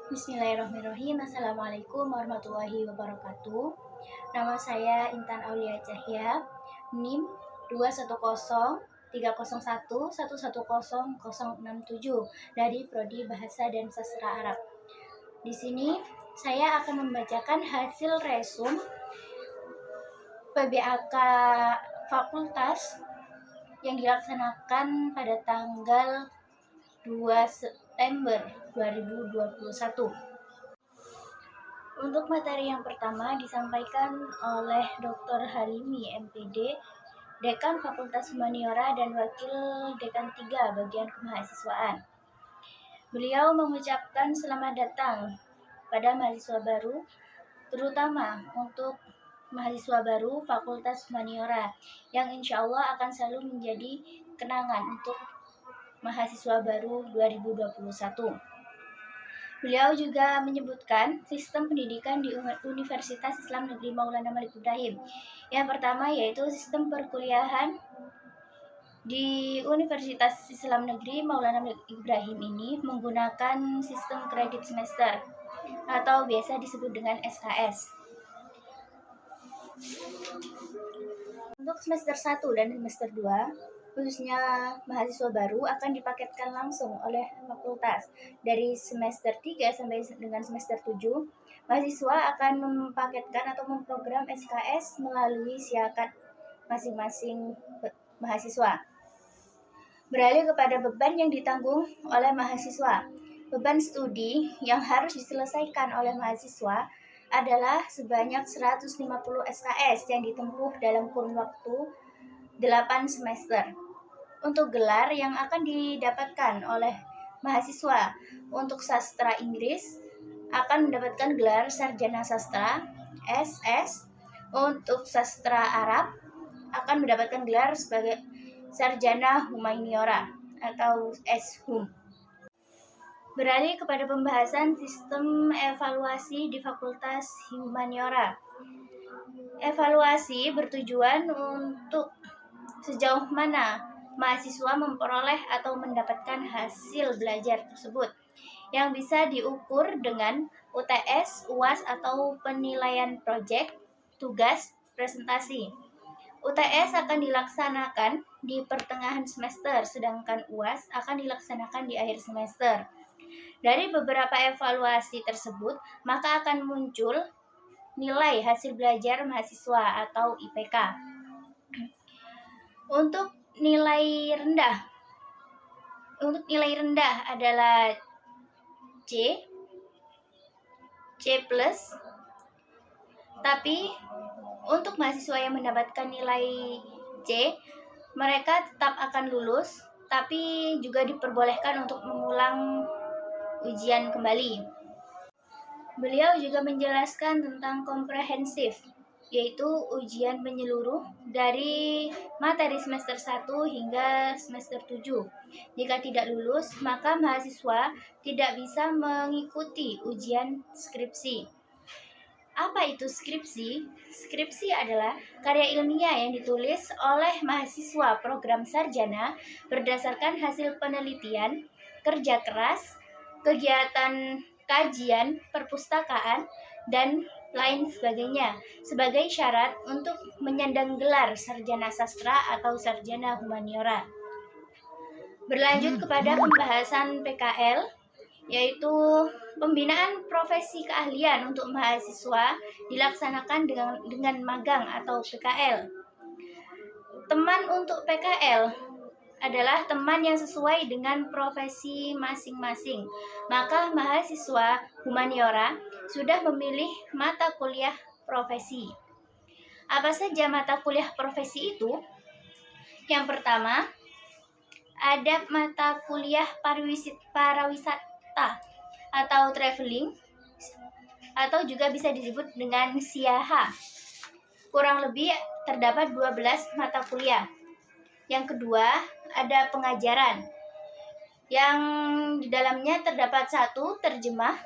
Bismillahirrahmanirrahim. Assalamualaikum warahmatullahi wabarakatuh. Nama saya Intan Aulia Cahya, NIM 2103011101067 dari Prodi Bahasa dan Sastra Arab. Di sini saya akan membacakan hasil resum PBAK Fakultas yang dilaksanakan pada tanggal 2 September 2021. Untuk materi yang pertama disampaikan oleh Dr. Halimi, MPD, Dekan Fakultas Humaniora dan Wakil Dekan 3 Bagian Kemahasiswaan. Beliau mengucapkan selamat datang pada mahasiswa baru, terutama untuk mahasiswa baru Fakultas Humaniora, yang insya Allah akan selalu menjadi kenangan untuk mahasiswa baru 2021. Beliau juga menyebutkan sistem pendidikan di Universitas Islam Negeri Maulana Malik Ibrahim. Yang pertama yaitu sistem perkuliahan di Universitas Islam Negeri Maulana Malik Ibrahim ini menggunakan sistem kredit semester atau biasa disebut dengan SKS. Untuk semester 1 dan semester 2, khususnya mahasiswa baru akan dipaketkan langsung oleh fakultas. Dari semester 3 sampai dengan semester 7, mahasiswa akan mempaketkan atau memprogram SKS melalui siakat masing-masing mahasiswa. Beralih kepada beban yang ditanggung oleh mahasiswa. Beban studi yang harus diselesaikan oleh mahasiswa adalah sebanyak 150 SKS yang ditempuh dalam kurun waktu 8 semester. Untuk gelar yang akan didapatkan oleh mahasiswa untuk sastra Inggris akan mendapatkan gelar sarjana sastra SS. Untuk sastra Arab akan mendapatkan gelar sebagai sarjana humaniora atau SHUM. Beralih kepada pembahasan sistem evaluasi di Fakultas Humaniora. Evaluasi bertujuan untuk sejauh mana mahasiswa memperoleh atau mendapatkan hasil belajar tersebut yang bisa diukur dengan UTS, UAS atau penilaian proyek, tugas, presentasi. UTS akan dilaksanakan di pertengahan semester, sedangkan UAS akan dilaksanakan di akhir semester. Dari beberapa evaluasi tersebut, maka akan muncul nilai hasil belajar mahasiswa atau IPK. Untuk nilai rendah adalah C+, tapi untuk mahasiswa yang mendapatkan nilai C, mereka tetap akan lulus, tapi juga diperbolehkan untuk mengulang ujian kembali. Beliau juga menjelaskan tentang komprehensif, yaitu ujian menyeluruh dari materi semester 1 hingga semester 7. Jika tidak lulus, maka mahasiswa tidak bisa mengikuti ujian skripsi. Apa itu skripsi? Skripsi adalah karya ilmiah yang ditulis oleh mahasiswa program sarjana berdasarkan hasil penelitian, kerja keras, kegiatan kajian, perpustakaan, dan lain sebagainya sebagai syarat untuk menyandang gelar sarjana sastra atau sarjana humaniora. Berlanjut kepada pembahasan PKL, yaitu pembinaan profesi keahlian untuk mahasiswa dilaksanakan dengan magang atau PKL. Teman untuk PKL adalah teman yang sesuai dengan profesi masing-masing. Maka mahasiswa humaniora sudah memilih mata kuliah profesi. Apa saja mata kuliah profesi itu? Yang pertama, ada mata kuliah pariwisata atau traveling, atau juga bisa disebut dengan SIAHA. Kurang lebih terdapat 12 mata kuliah. Yang kedua, ada pengajaran, yang di dalamnya terdapat 1 terjemah,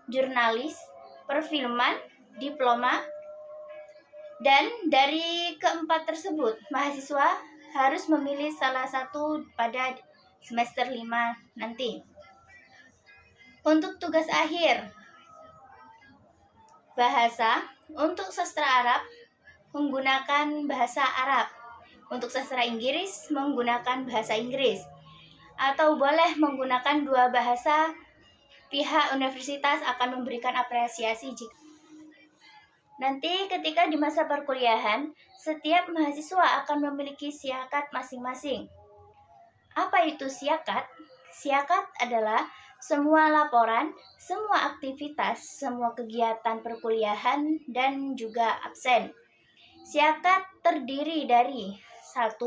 jurnalis, perfilman, diploma, dan dari keempat tersebut, mahasiswa harus memilih salah satu pada semester 5 nanti. Untuk tugas akhir bahasa, untuk sastra Arab menggunakan bahasa Arab, untuk sastra Inggris menggunakan bahasa Inggris, atau boleh menggunakan dua bahasa. Pihak universitas akan memberikan apresiasi jika nanti ketika di masa perkuliahan, setiap mahasiswa akan memiliki siakat masing-masing. Apa itu siakat? Siakat adalah semua laporan, semua aktivitas, semua kegiatan perkuliahan, dan juga absen. Siakat terdiri dari 1.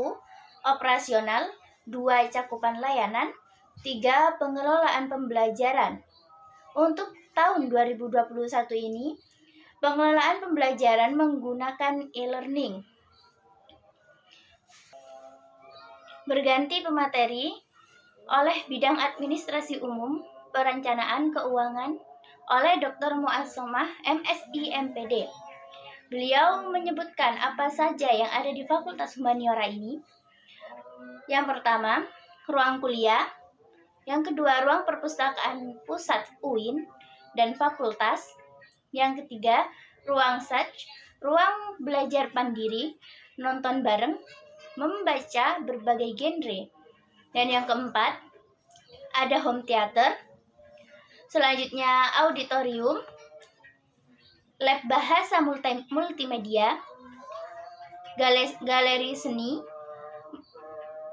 Operasional, 2. Cakupan layanan, 3. Pengelolaan pembelajaran. Untuk tahun 2021 ini, pengelolaan pembelajaran menggunakan e-learning. Berganti pemateri oleh bidang administrasi umum, perencanaan keuangan oleh Dr. Muazzamah MSI MPD. Beliau menyebutkan apa saja yang ada di Fakultas Humaniora ini. Yang pertama, ruang kuliah. Yang kedua, ruang perpustakaan pusat UIN dan fakultas. Yang ketiga, ruang search, ruang belajar mandiri, nonton bareng, membaca berbagai genre. Dan yang keempat, ada home theater. Selanjutnya, auditorium, lab bahasa multimedia, galeri seni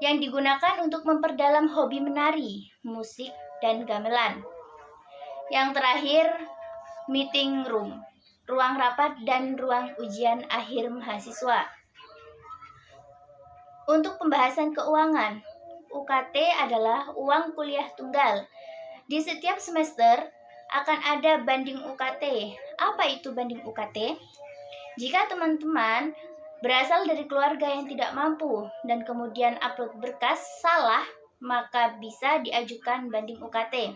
yang digunakan untuk memperdalam hobi menari, musik, dan gamelan. Yang terakhir, meeting room, ruang rapat dan ruang ujian akhir mahasiswa. Untuk pembahasan keuangan, UKT adalah uang kuliah tunggal. Di setiap semester akan ada banding UKT. Apa itu banding UKT? Jika teman-teman berasal dari keluarga yang tidak mampu dan kemudian upload berkas salah, maka bisa diajukan banding UKT.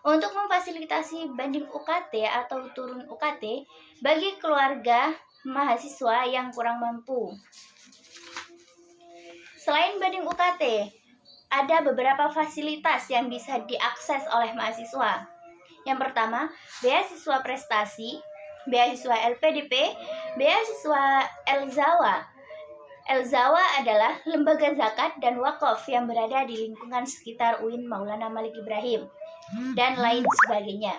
Untuk memfasilitasi banding UKT atau turun UKT bagi keluarga mahasiswa yang kurang mampu. Selain banding UKT, ada beberapa fasilitas yang bisa diakses oleh mahasiswa. Yang pertama, beasiswa prestasi, beasiswa LPDP, beasiswa Elzawa. Elzawa adalah lembaga zakat dan wakaf yang berada di lingkungan sekitar UIN Maulana Malik Ibrahim, dan lain sebagainya.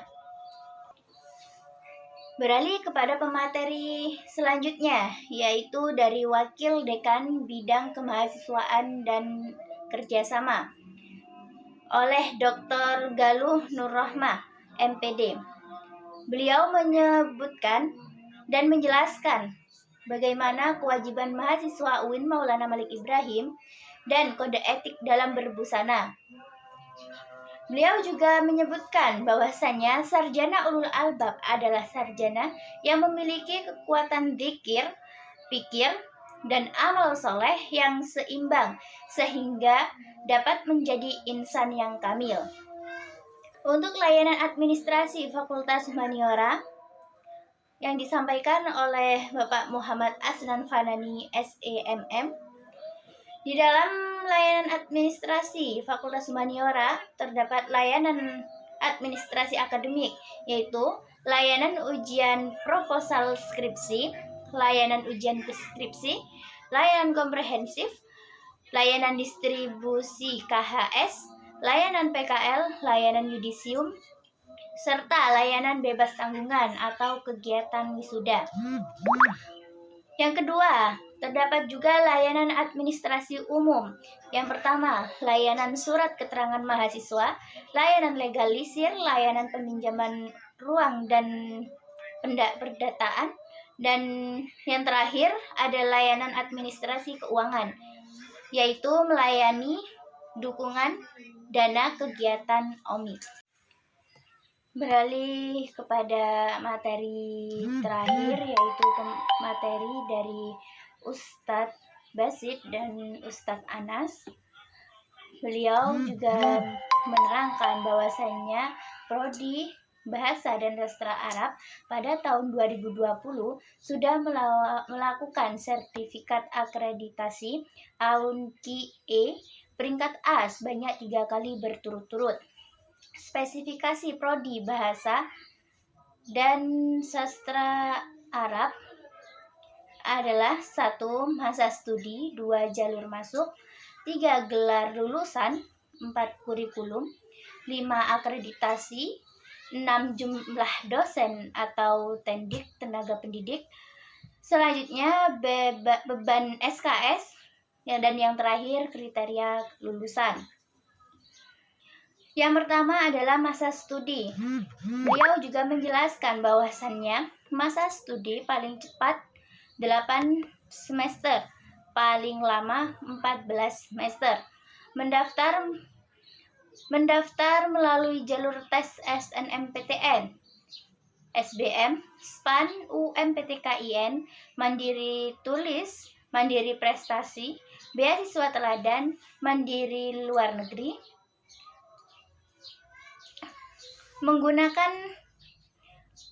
Beralih kepada pemateri selanjutnya, yaitu dari Wakil Dekan Bidang Kemahasiswaan dan Kerjasama oleh Dr. Galuh Nurrohmah, MPD. Beliau menyebutkan dan menjelaskan bagaimana kewajiban mahasiswa UIN Maulana Malik Ibrahim dan kode etik dalam berbusana. Beliau juga menyebutkan bahwasanya sarjana ulul albab adalah sarjana yang memiliki kekuatan dzikir, pikir, dan amal soleh yang seimbang sehingga dapat menjadi insan yang kamil. Untuk layanan administrasi Fakultas Humaniora yang disampaikan oleh Bapak Muhammad Asnan Fanani SEMM, di dalam layanan administrasi Fakultas Humaniora terdapat layanan administrasi akademik, yaitu layanan ujian proposal skripsi, layanan ujian skripsi, layanan komprehensif, layanan distribusi KHS, layanan PKL, layanan yudisium, serta layanan bebas tanggungan atau kegiatan wisuda. Yang kedua, terdapat juga layanan administrasi umum. Yang pertama, layanan surat keterangan mahasiswa, layanan legalisir, layanan peminjaman ruang dan perdataan, dan yang terakhir ada layanan administrasi keuangan, yaitu melayani dukungan dana kegiatan OMI. Beralih kepada materi terakhir, yaitu materi dari Ustadz Basit dan Ustadz Anas. Beliau juga menerangkan bahwasanya prodi Bahasa dan Sastra Arab pada tahun 2020 sudah melakukan sertifikat akreditasi AUNQIE peringkat A sebanyak 3 kali berturut-turut. Spesifikasi prodi Bahasa dan Sastra Arab adalah 1. Masa studi, 2. Jalur masuk, 3. Gelar lulusan, 4. Kurikulum, 5. Akreditasi, 6. Jumlah dosen atau tendik tenaga pendidik. Selanjutnya beban SKS, dan yang terakhir kriteria lulusan. Yang pertama adalah masa studi. Beliau juga menjelaskan bahwasannya masa studi paling cepat 8 semester, paling lama 14 semester. Mendaftar melalui jalur tes SNMPTN, SBM, SPAN, UMPTKIN, Mandiri Tulis, Mandiri Prestasi, Beasiswa Teladan, Mandiri Luar Negeri. Menggunakan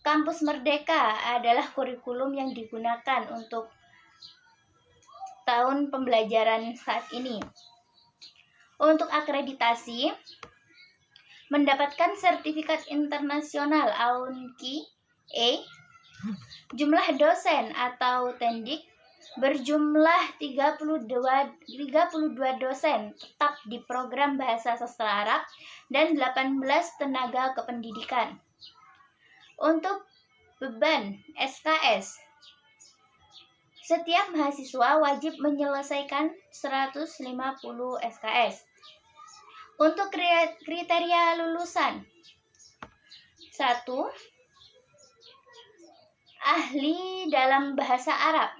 Kampus Merdeka adalah kurikulum yang digunakan untuk tahun pembelajaran saat ini. Untuk akreditasi, mendapatkan sertifikat internasional AUNKI E, jumlah dosen atau tendik berjumlah 32 dosen tetap di program Bahasa Sastra Arab dan 18 tenaga kependidikan. Untuk beban SKS, setiap mahasiswa wajib menyelesaikan 150 SKS. Untuk kriteria lulusan, 1. Ahli dalam bahasa Arab,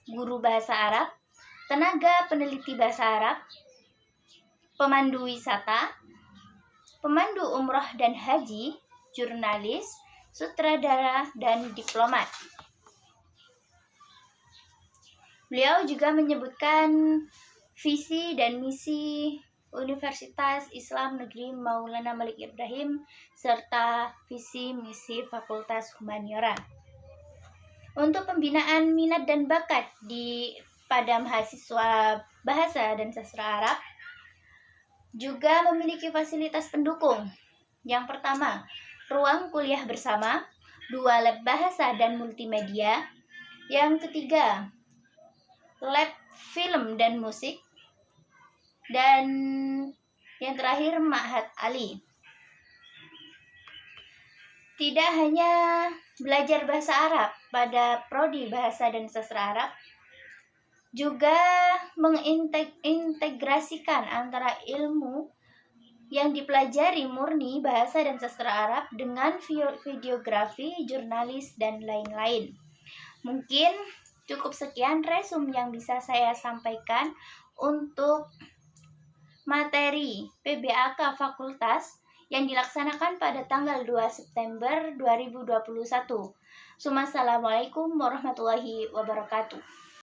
guru bahasa Arab, tenaga peneliti bahasa Arab, pemandu wisata, pemandu umroh dan haji, jurnalis, sutradara, dan diplomat. Beliau juga menyebutkan visi dan misi Universitas Islam Negeri Maulana Malik Ibrahim serta visi misi Fakultas Humaniora. Untuk pembinaan minat dan bakat pada mahasiswa Bahasa dan Sastra Arab juga memiliki fasilitas pendukung. Yang pertama, ruang kuliah bersama, 2 lab bahasa dan multimedia. Yang ketiga, lab film dan musik. Dan yang terakhir, Ma'had Ali. Tidak hanya belajar bahasa Arab pada prodi Bahasa dan Sastra Arab, juga mengintegrasikan antara ilmu yang dipelajari murni Bahasa dan Sastra Arab dengan videografi, jurnalis, dan lain-lain. Mungkin cukup sekian resume yang bisa saya sampaikan untuk materi PBAK Fakultas yang dilaksanakan pada tanggal 2 September 2021. Assalamualaikum warahmatullahi wabarakatuh.